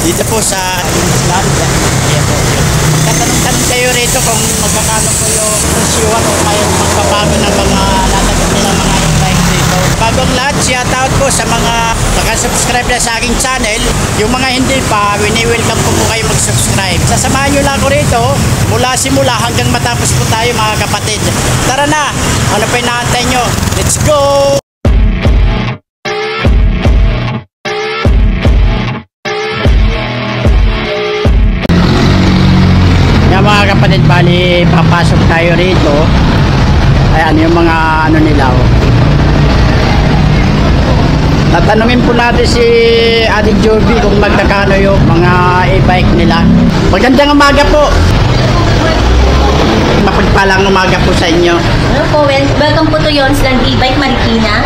Dito po sa Islam. Ayan po. Magtatanong kayo rito kung magkakano po yung presyuhan o may magpapago ng mga latagod nilang mga e-bike dito. Bagong lahat, shoutout po sa mga nakasubscribe na sa aking channel. Yung mga hindi pa, wini-welcome po kayo mag-subscribe. Sasamahan nyo lang ako rito mula simula hanggang matapos po tayo mga kapatid. Tara na! Ano pa inaantay nyo? Let's go! Mga kapatid, bali papasok tayo rito. Ayan yung mga ano nila tatanungin po natin si Ate Joby kung magkakano yung mga e-bike nila. Magandang umaga po, mapagpalang umaga po sa inyo. Hello po, welcome po to Yonsland E-Bike Marikina.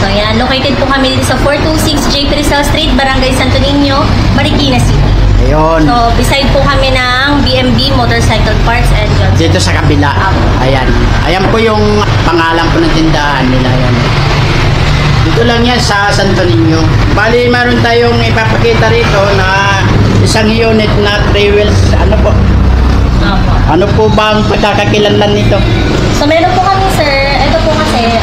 So yan, located po kami dito sa 426 J. Rizal Street, Barangay Santo Niño, Marikina City. Ayun. So, beside po kami ng BMB Motorcycle Parts and Johnson. Dito sa kabila. Ayan. Ayan po yung pangalan po ng tindahan nila. Ayan. Dito lang yan sa Santo Niño. Bali, meron tayong ipapakita rito na isang unit na 3 wheels. Ano po? Opo. Ano po ba ang pagkakakilanlan nito? So, meron po kami, sir. Ito po kasi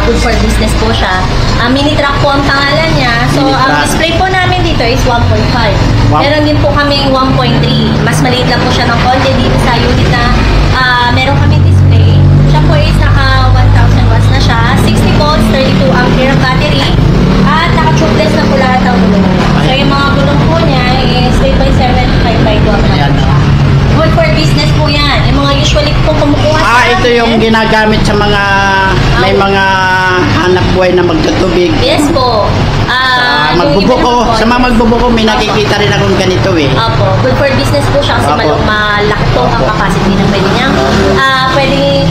good for business po siya. Mini truck po ang pangalan niya. So, ang display po namin dito is 1.5. Wow. Meron din po kaming 1.3. Mas maliit lang po siya ng konti dito sa unit na meron kaming display. Siya po is naka 1,000 watts na siya. 60 volts, 32 ampere battery. At naka-tubeless na po lahat ng gulong. So, yung mga gulong po niya is 8x7, 5x2 ang siya. Good for business po yan. Yung mga usually po kumukuha sa ito yung ginagamit sa mga may mga hanap buhay na magtutubig. Yes po. Magbubuko. Sa mga magbubuko, may nakikita rin akong ganito eh. Opo. Good for business po siya kasi malaki po ang capacity ng pwede niya. Pwede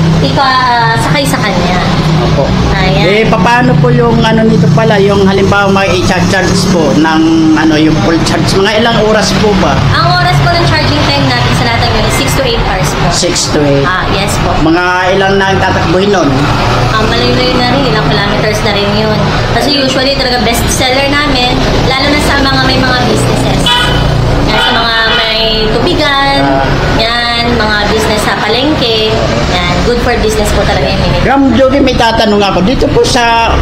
sakay sa kanya. Opo. Ayan. Paano po yung ano nito pala, yung halimbawa may i-charge po ng ano, yung full charge, mga ilang oras po ba? Ang oras po ng charging time natin sa lahat ng 6 to 8 hours po. 6 to 8? Yes po. Mga ilang na ang tatakbuhin nun? Malayo-layo na rin, ilang kilometers na rin yun. Kasi usually talaga best seller namin, lalo na sa mga may mga businesses. Yan, sa mga may tubigan, yan, mga business sa palengke, yan, good for business po talaga yung minute. Ram Jogi, may tatanong ako. Dito po sa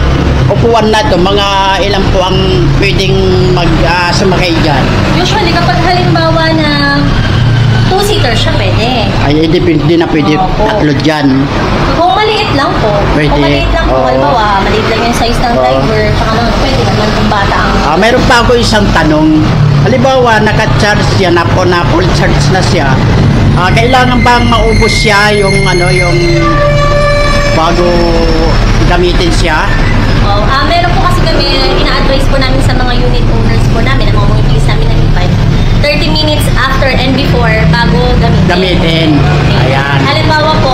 upuan na to, mga ilan po ang pwedeng sumakay dyan? Usually kapag halimbawa na 2-seater siya, pwede. Ay, hindi na pwede. Opo. Tatlo dyan. Kung maliit lang po. Pwede. Kung maliit lang po, halimbawa, maliit lang yung size ng driver, tsaka naman, pwede naman kung bata ang... Meron pa ako isang tanong. Halimbawa, naka-charge siya, na full charge na siya. Kailangan bang maubos siya yung bago gamitin siya? Meron po kasi kami, ina-advise po namin sa mga unit owners po namin, ang mga mobilities namin ng e-bike, 30 minutes after and before bago gamitin. Ayan. Halimbawa po,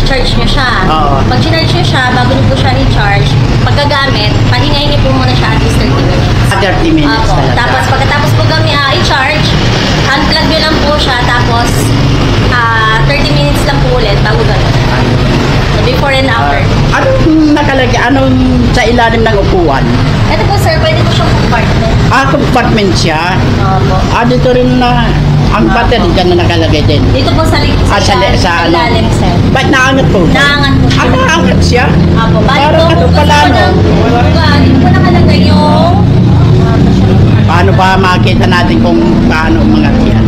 charge nyo siya. Pag charge nyo siya, bago nyo po siya i-charge, pagkagamit, pahingayin nyo po muna siya at least 30 minutes. 30 minutes talaga. Tapos pagkatapos po kami i-charge, unplug nyo lang po siya, tapos 30 minutes lang po ulit bago gamitin. So, before and after. Anong nakalagay? Anong sa ilalim ng upuan? Ito po sir, pwede po siyang compartment. Compartment siya? Opo. Dito rin na ang battery dyan na nakalagay din. Dito po sa ilalim, sir. Ba't naangat po? Naangat po siya. Naangat siya? Apo, Parang ano pala, no? Dito po nakalagay yung... Paano ba makita natin kung paano umangat yan?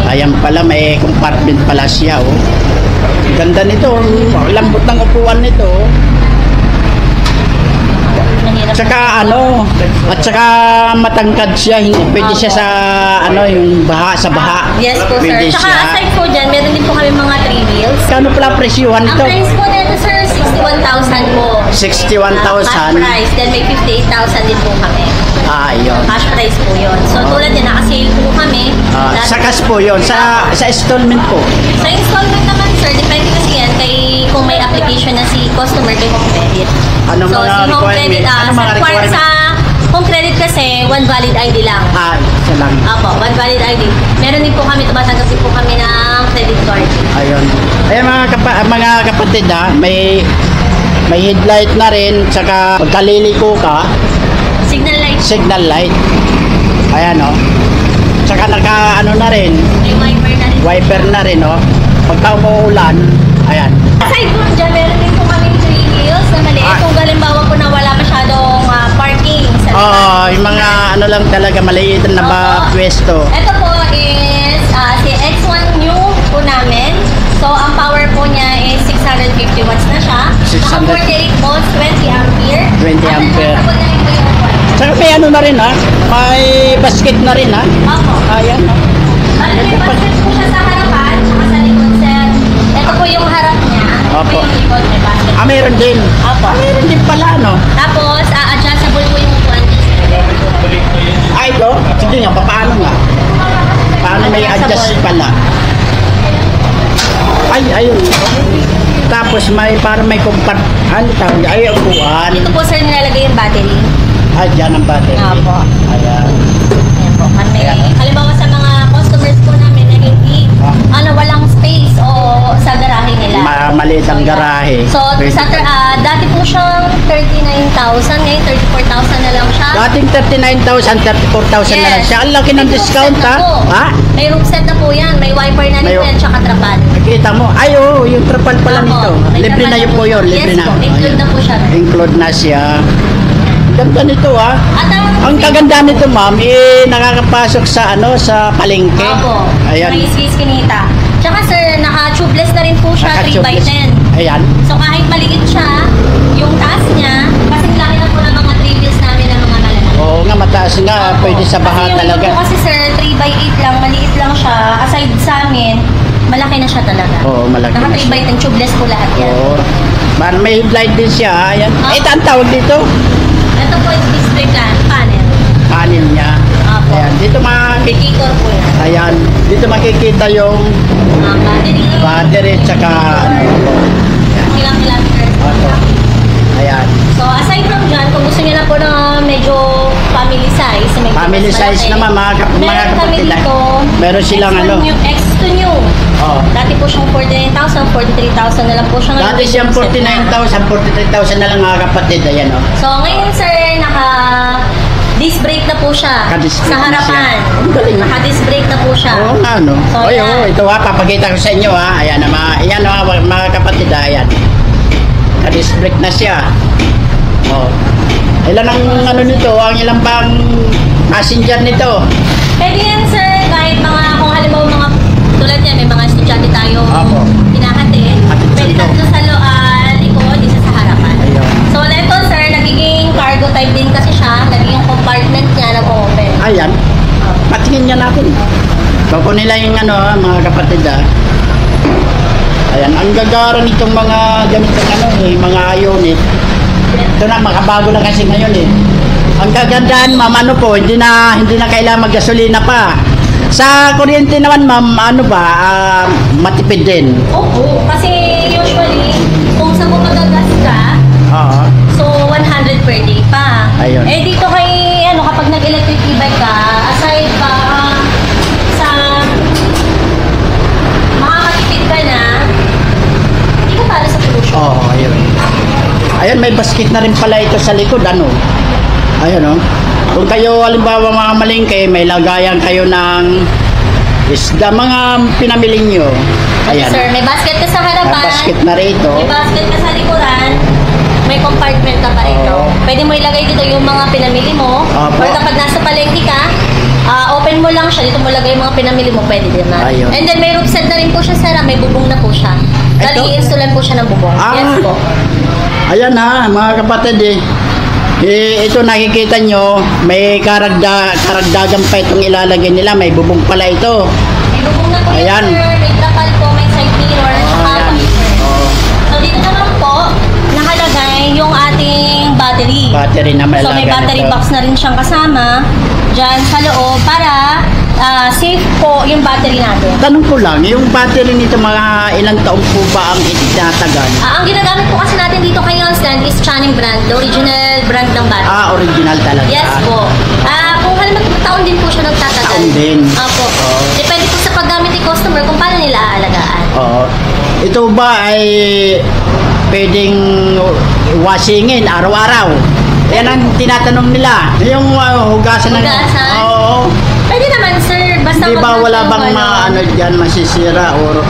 Ayan pala, may compartment pala siya, oh. Ganda nito, lambot ng upuan nito. Tsaka at saka matangkad siya, hindi pwede siya sa yung sa baha. Yes po sir. Pwede Tsaka siya. aside po dyan, meron din po kami mga 3 wheels. Kano pala presyuhan Ang ito? price po nito sir, 61,000 po. 61,000. Cash price, then may 58,000 din po kami. Yun. Cash price po yun. So tulad din, naka-sale po kami. Sa cash po yun. Sa installment po. Sa installment naman sir, depende kasi yan kung may application na si customer kay Home Credit. Anong So mga si Home Credit, requirement? sa Home Credit kasi, one valid ID lang. Isa lang. Apo, one valid ID. Meron din po kami, tumatanggap din po kami ng credit card. Ayun. Mga kapatid may headlight na rin, saka pagkaliliko ka, Signal light. signal light. Ayan, oh. Tsaka naka, ano na rin, May wiper na rin. wiper na rin, oh. Pagka umuulan, ayan. Aside po dyan, meron din po kami 3 wheels na maliit. Ah. Kung galimbawa po na wala masyadong parking sa Oo, yung mga ano lang talaga, maliit na ba Opo. pwesto. Ito po is si X1 new po namin. So, ang power po niya is 650 watts na siya. 600. Naka 48 volts, 20 ampere. 20 At ampere. nasa po niya rin po yung upuan. Tsaka may ano na rin, ha? May basket na rin, ha? Opo. Ayan, oh. May basket po siya sa harapan, saka sa likod, sir. Ito po yung harap niya. Ito po Opo. yung likod, may basket. Ah, meron din. Opo. Meron din pala, no? Tapos, adjustable po yung upuan niya. Ay, ito? Sige nga, paano nga? Paano may adjust pala? Ay, ayun. Tapos may, para may compart, ano tawag? Ay, upuan. Dito po, sir, nilalagay yung battery. Ay, dyan ang battery. Opo. Ayan. Ayan po. May, Ayan. halimbawa sa mga customers po namin na hindi, Ah. walang space o sa garahe nila. Maliit ang garahe. So, Pwede. dati po siyang 39,000, ngayon 34,000 na lang siya. Dating 39,000, 34,000 na lang siya. Ang laki ng May discount, roof set na ha? po. Ha? May roof set na po yan. May wiper na May- rin yan, tsaka trapal. Nakita mo? Ay, oo, yung trapal pala Opo, nito. may Libre trapal na yun po yun. Libre yes na. po, include Ayan. na po siya. Include na siya. Ganda nito, ha? At Ang kaganda nito, ma'am, nakakapasok sa sa palengke. Opo. Ayan. May space kinita. Tsaka sir, naka-tubeless na rin po siya, 3x10. Ayan. So kahit maliit siya, yung taas niya, kasi laki na po ng mga 3 wheels namin ng mga malalaki. Oo nga, mataas nga. Opo. Pwede sa baha Kasi yung talaga. iba po kasi sir, 3x8 lang, maliit lang siya. Aside sa amin, malaki na siya talaga. Oo, malaki Naka na siya. 3x10, tubeless po lahat yan. Oo. May headlight din siya. Ayan. Ah. Ito ang tawag dito. Ito po is display panel. Panel niya. Opo. Ayan. Dito Indicator po yan. Ayan. Dito makikita yung Battery. battery tsaka Ilang kilometers. Opo. Ayan. So, aside from dyan, kung gusto niyo na po na medyo family size, medyo Family mas size malaki, naman, mga meron kami kapatid. dito, Meron silang X1 ano. new, X2 new. Oo. Dati po siyang 49,000, 43,000 na lang po siya. Dati siyang 49,000, 43,000 na lang mga kapatid. Ayan, oh. So, ngayon sir, disc brake na po siya. Naka-disc brake Sa na harapan. siya. Ang galing. Naka-disc brake na po siya. Oo nga, no? So, Oy, yan. oo, ito ha, papakita ko sa inyo ha. Ayan, ayan mga kapatid ha, ayan. Ka-disc brake na siya. Oh. Ilan ang ano nito, ang ilang pang passenger nito? Pwede yan sir, kahit kung halimbawa mga, tulad yan, may mga estudyante tayo Apo. hinahatid. Hatid Pwede sa tatlo sa likod, isa sa harapan. Ayun. So, ito sir, nagiging cargo type din kasi siya, nagiging compartment niya, nag-open. Ayan, patingin niya natin. Bako nila yung mga kapatid ha. Ayan, ang gagara nitong mga ganitong mga unit. Ito na, makabago na kasi ngayon eh. Ang kagandahan ma'am, hindi na kailangan maggasolina pa. Sa kuryente naman ma'am, matipid din. Oo, kasi usually, kung sa bumagagas ka, Oo. so 100 per day pa. Ayun. Eh dito kay, kapag nag-electric e-bike ka, aside pa sa makakatipid ka na, hindi ka para sa pollution. Oo, ayun. Ayun, may basket na rin pala ito sa likod, Ayun, Kung kayo, halimbawa mga malingke, may lagayan kayo ng isda, mga pinamili nyo. Ayan. Sir, may basket ka sa May harapan, basket na rito. may basket ka sa likuran, may compartment ka pa rito. Oo. Pwede mo ilagay dito yung mga pinamili mo. Opo. Or kapag nasa palengke ka, open mo lang siya, dito mo lagay yung mga pinamili mo, pwede din naman. Ayun. And then may roof set na rin po siya, sir. May bubong na po siya. Ito? Dali, i-installan po siya ng bubong. Yes po. Ayan mga kapatid ito nakikita nyo, may karagdagan pa itong ilalagay nila, may bubong pala ito. May bubong na po Ayan. yan, sir. May trapal po, may side mirror, at saka ayan. computer. Oo. So, dito naman po, nakalagay yung ating battery. Battery na So, may malagay battery nito. box na rin siyang kasama dyan sa loob para safe po yung battery natin. Tanong ko lang, yung battery nito mga ilang taon po ba ang itinatagal? Ang ginagamit po kasi natin dito kay Yonsland is Channing brand, the original brand ng battery. Original talaga. Yes po. Kung halimbawa taon din po siya nagtatagal. Taon din. Opo. Oo. Depende po sa paggamit ni customer kung paano nila aalagaan. Oo. Ito ba ay pwedeng washingin araw-araw? Yan ang tinatanong nila. Yung hugasan ng... Hugasan? Oo. Pwede naman, sir. Basta Di ba wag wala natin bang ano dyan masisira or...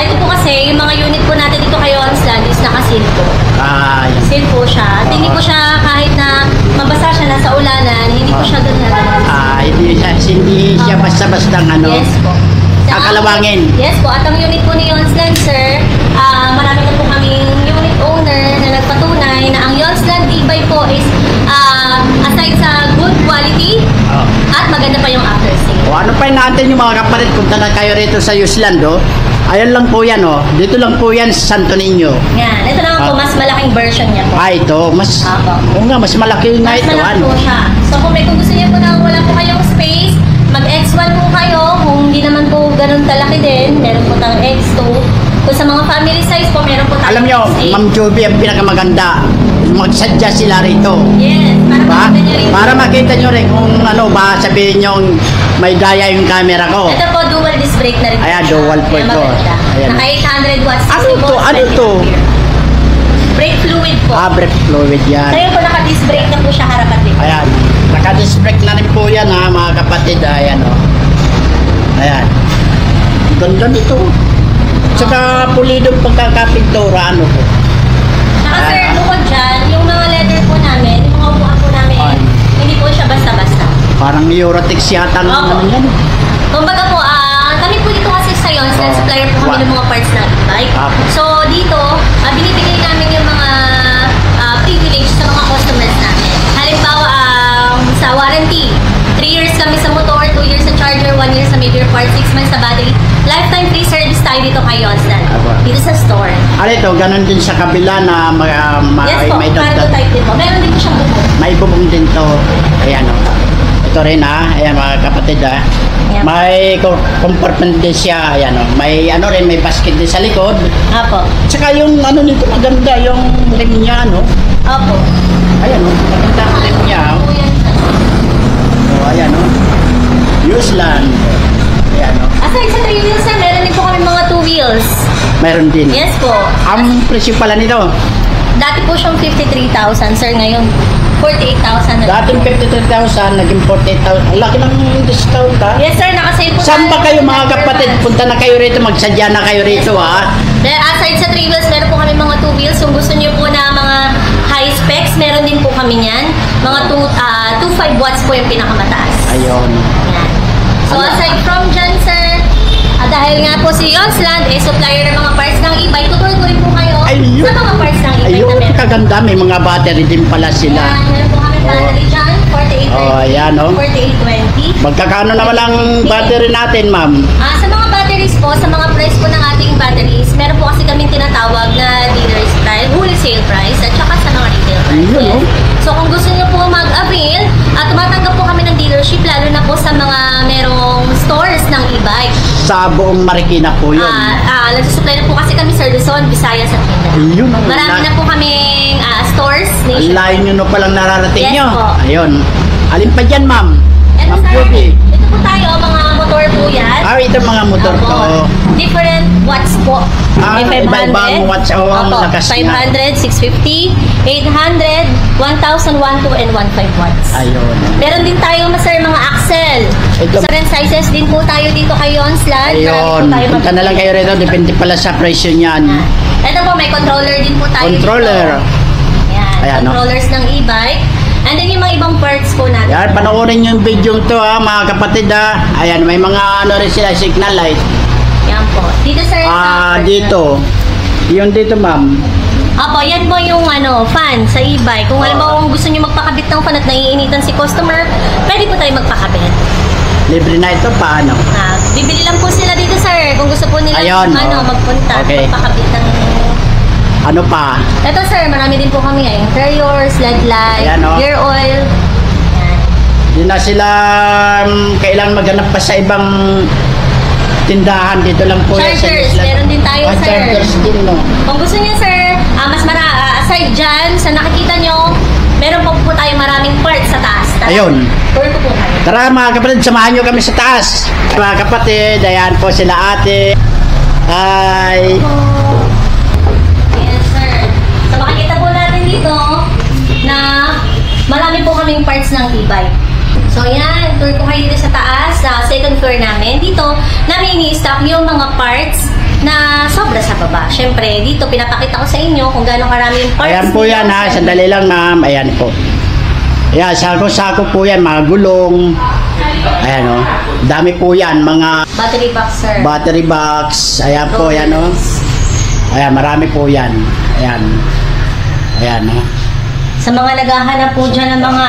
Ito po kasi, yung mga unit po natin dito kay Onsland is naka-seal po. Yan. Seal po siya. At hindi Oo. po siya kahit na mabasa siya nasa ulanan, hindi po siya ganun. Hindi siya basta-bastang ano. Yes po. Kakalawangin. Yes po. At ang unit po ni Onsland, sir, marami na po kaming unit owner na nagpatunay na ang Onsland e-bike po is aside sa good quality Oh. at maganda pa yung after sale. O ano pa natin yung mga kapatid, punta na kayo rito sa Yusland, oh. Ayun lang po yan, oh. Dito lang po yan sa Santo Niño. Yan. Ito naman po, mas malaking version niya po. Ito, mas... Apo. Oo nga, mas malaki nga Mas ito, malaki ano. po siya. So kung gusto niyo po na wala po kayong space, mag-X1 po kayo. Kung hindi naman po ganun kalaki din, meron po tayong X2. Kung sa mga family size po, meron po tayong Alam nyo, X8. Ma'am Joby ang pinakamaganda. Magsadya sila rito. Yes, para Ba? makita niyo rin. Para makita nyo rin kung ano ba sabihin nyo may daya yung camera ko. Ito po, dual disc brake na rin. Ayan, siya. dual po Kaya ito. maganda. Ayan. Naka 800 watts. Ano 60 to? volts, Ano 20 to? ampere. Brake fluid po. Brake fluid yan. Kaya po naka-disc brake na po siya harap at likod. Ayan. Naka-disc brake na rin po yan, ha, mga kapatid. Ayan, oh. Ayan. Ganda nito. Tsaka pulidong pagkakapintura, ano po. Saka sir, Ayan. bukod dyan, yung mga leather po namin, yung mga upuan po namin, Ayan. hindi po siya basta-basta. Parang Eurotex yata ng Opo. ano yan. Kumbaga po, kami po dito kasi sa Yonsland, Oo. supplier po kami ng mga parts ng e-bike. Opo. So dito, binibigay namin yung mga privilege sa mga customers namin. Halimbawa, sa warranty, 3 years kami sa motor, 2 years sa charger, 1 year sa major part, 6 months sa battery. Lifetime free service tayo dito kay Yonsland. Opo. Dito sa store. Ano ito, ganun din sa kabila na Yes po, may cargo dagdag. type din po. Meron din po siyang bubong. May bubong din to. Ayan, oh. Ito rin, ha. Ayan, mga kapatid, ha. Ayan. May compartment din siya. Ayan, oh. May ano rin, may basket din sa likod. Apo. Tsaka yung ano nito, maganda yung rim niya, no? Apo. Ayan, oh. Maganda ang rim niya, oh. Oh, ayan, oh. Yusland. Ayan, oh. Aside sa 3 wheels na, meron din po kami mga 2 wheels. Meron din. Yes po. Ang presyo pala nito, Dati po siyang 53,000, sir. Ngayon, 48,000 na. dating 53,000, naging 48,000. Ang laki ng discount, ha? Yes, sir. Nakasave po Saan ba tayo kayo sa mga number kapatid? one. Punta na kayo rito, magsadya na kayo rito, ha? Then, aside sa 3 wheels, meron po kami mga 2 wheels. Kung gusto niyo po na mga high specs, meron din po kami niyan. Mga 2.5 watts po yung pinakamataas. Ayun. Yan. So, Ano? aside from dyan, sir, dahil nga po si Yonsland, supplier ng mga parts ng e-bike, tutuloy ko rin po kayo Ayun. sa mga parts ng e-bike Ayun, na meron. kaganda. May mga battery din pala sila. Yan, meron po kami battery dyan, 4820. Oh, ayan, oh. 4820. Magkakano naman ang battery natin, ma'am? Sa mga batteries po, sa mga price po ng ating batteries, meron po kasi kaming tinatawag na dealer's price, wholesale price, at saka sa mga retail price. Ayun, oh. So kung gusto niyo po mag-avail, at tumatanggap po kami ng dealership, lalo na po sa mga merong stores ng e-bike. Sa buong Marikina po yun. Nagsusupply na po kasi kami sa Luzon, Visayas at Mindanao. Ayun, oh. Marami na po kaming stores Ang nationwide. layo nyo na palang nararating Yes nyo. po. Ayun. Alin pa dyan, ma'am? Ito Ma'am sir, Joby. ito po tayo, mga motor po yan. Ito mga motor Opo. to. Different watts po. May 500. Iba-ibang watts ang Opo, lakas niya. 500, 650, 800, 1,000, 1,2, and 1,500 watts. Ayun. Meron din tayo, sir, mga axle. Ito. Different sizes din po tayo dito kay Yonsland. Ayun. Punta na lang kayo rito. Depende pala sa presyo niyan. Ito po, may controller din po tayo Controller. dito. Yan, Ayan, no? controllers ng e-bike. And then yung mga ibang parts po natin. Yan, panoorin yung video to, ha, mga kapatid, ha. Ayan, may mga ano rin sila, signal light. Yan po. Dito, sir. Dito. Yung dito, ma'am. Opo, yan po yung fan sa e-bike. Kung halimbawa kung gusto nyo magpakabit ng fan at naiinitan si customer, pwede po tayo magpakabit. Libre na ito, paano? Bibili lang po sila dito, sir. Kung gusto po nila Ayun, oh. magpunta, Okay. magpakabit ng... Ano pa? Ito, sir, marami din po kami ngayon. Interior, sled light, Ayan, oh. gear oil. Yan. Di na sila kailangan maghanap pa sa ibang tindahan. Dito lang po yan sa Chargers, Isla. meron din tayo, sir. Chargers din, no? Kung gusto niya, sir, aside dyan, sa nakikita nyo, meron po tayo maraming parts sa taas. Tara, Ayun. tour ko po kayo. Tara mga kapatid, samahan nyo kami sa taas. Mga kapatid, ayan po sila ate. Hi. Yes, sir. So, makikita po natin dito na parts ng e-bike. So yan, tour ko kayo dito sa taas, sa second floor namin. Dito, namin ini-stock yung mga parts na sobra sa baba. Siyempre, dito pinapakita ko sa inyo kung gaano karami yung parts. Ayan po yan ha, sandali lang ma'am. Ayan po. Ayan, sako-sako po yan, mga gulong. Ayan o. Dami po yan, mga Battery box, sir. battery box. Ayan po, ayan o. Ayan, marami po yan. Ayan. Ayan o. Sa mga naghahanap po dyan ng mga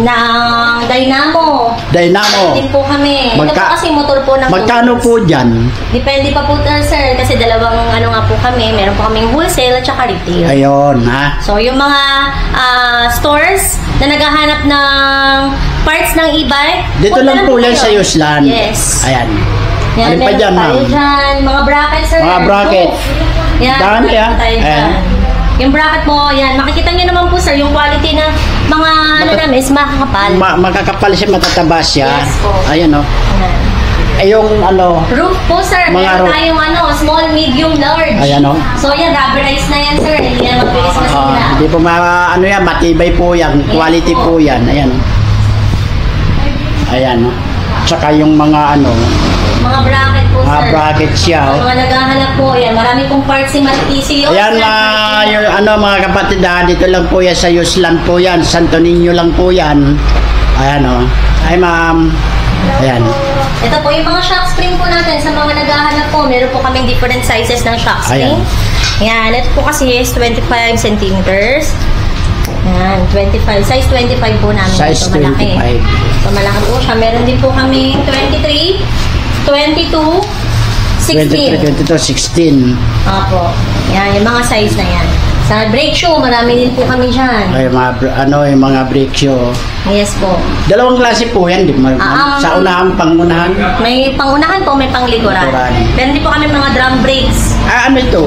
ng dynamo. Dynamo. Din po kami. Ito po kasi motor po ng Magkano po dyan? Depende pa po, sir. Kasi dalawang nga po kami. Meron po kaming wholesale at saka retail. Ayun ha. So, yung mga stores na naghahanap ng parts ng e-bike. Dito lang po yan kayo. sa Yuslan. Yes. Ayan. Yan, Alin pa meron dyan, tayo ma'am? dyan. Mga bracket, sir. Mga bracket. Yan. Dami, meron ah. tayo dyan. Ayan. Yung bracket mo, yan. Makikita nyo naman po, sir, yung quality ng mga namin is makakapal. Makakapal siya, matataba siya. Yes po. Ayan o. Ayan. Ay, yung Roof po, sir. Mga Meron roof. tayong small, medium, large. Ayan o. So, yan, rubberized na yan, sir. Hindi yan mabilis masira. Hindi po yan, matibay po yan. Quality po. po yan. Ayan. Ayan o. Tsaka yung mga Mga bracket po, mga sir. bracket siya o. Mga naghahanap po, yan. Marami pong parts si Matisi. Ayan yung mga kapatid ha, dito lang po yan sa Yuslan po yan. Santo Niño lang po yan. Ayan o. Ay ma'am. Ayan. Ito po yung mga shock spring po natin. Sa mga naghahanap po, meron po kaming different sizes ng shock spring. Ayan. Ito po kasi is 25 centimeters. Ayan, 25. Size 25 po namin. Size ito, malaki. 25. So, malaki po siya. Meron din po kami 23, 22, 16. 22, 16. Opo. Yan, yung mga size na yan. Sa brake shoe, marami din po kami dyan. Ay, yung mga brake shoe. Yes po. Dalawang klase po yan, di ba? Sa unahan, pangunahan. May pangunahan po, may panglikuran. Likuran. Meron din po kami mga drum brakes. Ano ito?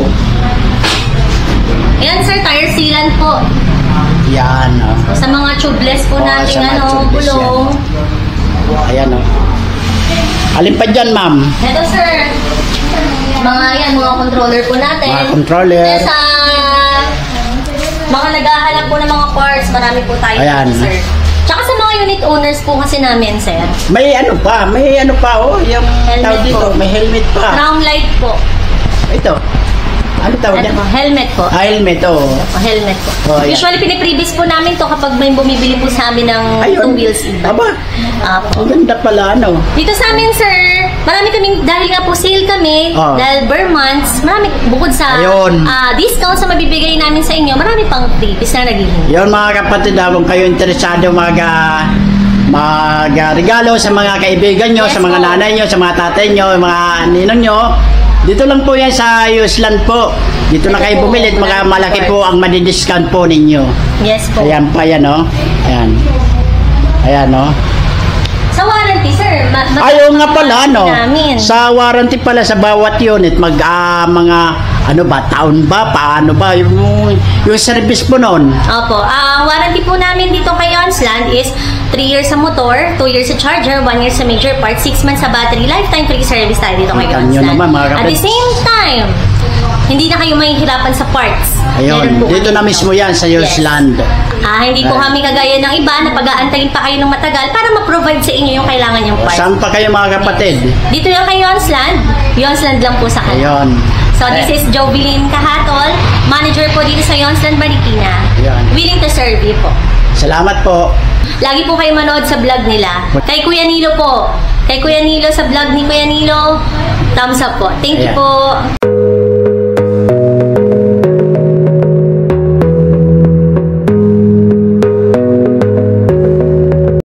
Ayan sir, tire sealant po. Yan. Sa mga tubeless po natin, sa mga tubeless gulong. Ayan o. Alin pa dyan, ma'am? Ito sir, mga controller po natin. Mga controller. Then sa mga naghahanap po ng mga parts, marami po tayo Ayan. dito, sir. Tsaka sa mga unit owners po kasi namin, sir. May ano pa, yung Helmet tawag dito, po. may helmet pa. Crown light po. Ito. Ano tawag Ito dyan? po, helmet po. Helmet, oh. Helmet po. Oh, ayan. Usually, piniprevious po namin to kapag may bumibili po sa amin ng Ayun. 2 wheels iba. Aba, Apo. ang ganda pala, ano. Dito sa amin, sir, marami kaming, dahil nga po sale kami, Oh. dahil per months, marami, bukod sa Ayun. discount sa mabibigay namin sa inyo, marami pang freebies na naghihingi. Yun mga kapatid, kung kayo interesado regalo sa mga kaibigan nyo, Yes sa mga po. nanay nyo, sa mga tatay nyo, mga ninong nyo, dito lang po yan sa Yuslan po. Dito na Ito kayo po, bumili at maraming malaki parts. po ang madidiscount po ninyo. Yes po. Ayan pa yan, oh. Ayan. Ayan, oh. Sa warranty, sir, Ayaw nga pala, no? namin. Sa warranty pala sa bawat unit, mga, taon ba? Paano ba? Yung service po noon. Opo. Ang warranty po namin dito kay Onsland is 3 years sa motor, 2 years sa charger, 1 year sa major part, 6 months sa battery, lifetime free service tayo dito kay Kita nyo Onsland. naman, mga At the kapatid. same time, hindi na kayo mahihirapan sa parts. Meron Ayun, po dito kami na mismo yan sa Yusland. Hindi po kami kagaya ng iba na pag-aantayin pa kayo ng matagal para ma-provide sa inyo yung kailangan yung parts. Saan pa kayo mga kapatid? Dito lang kay Onsland. Yonsland lang po sa kanila. Ayun. So, this is Jovelyn Kahatol, manager po dito sa Yonsland, Marikina. Ayan. Willing to serve you po. Salamat po. Lagi po kayo manood sa vlog nila. Kay Kuya Nilo po. Kay Kuya Nilo sa vlog ni Kuya Nilo, thumbs up po. Thank you Ayan. po.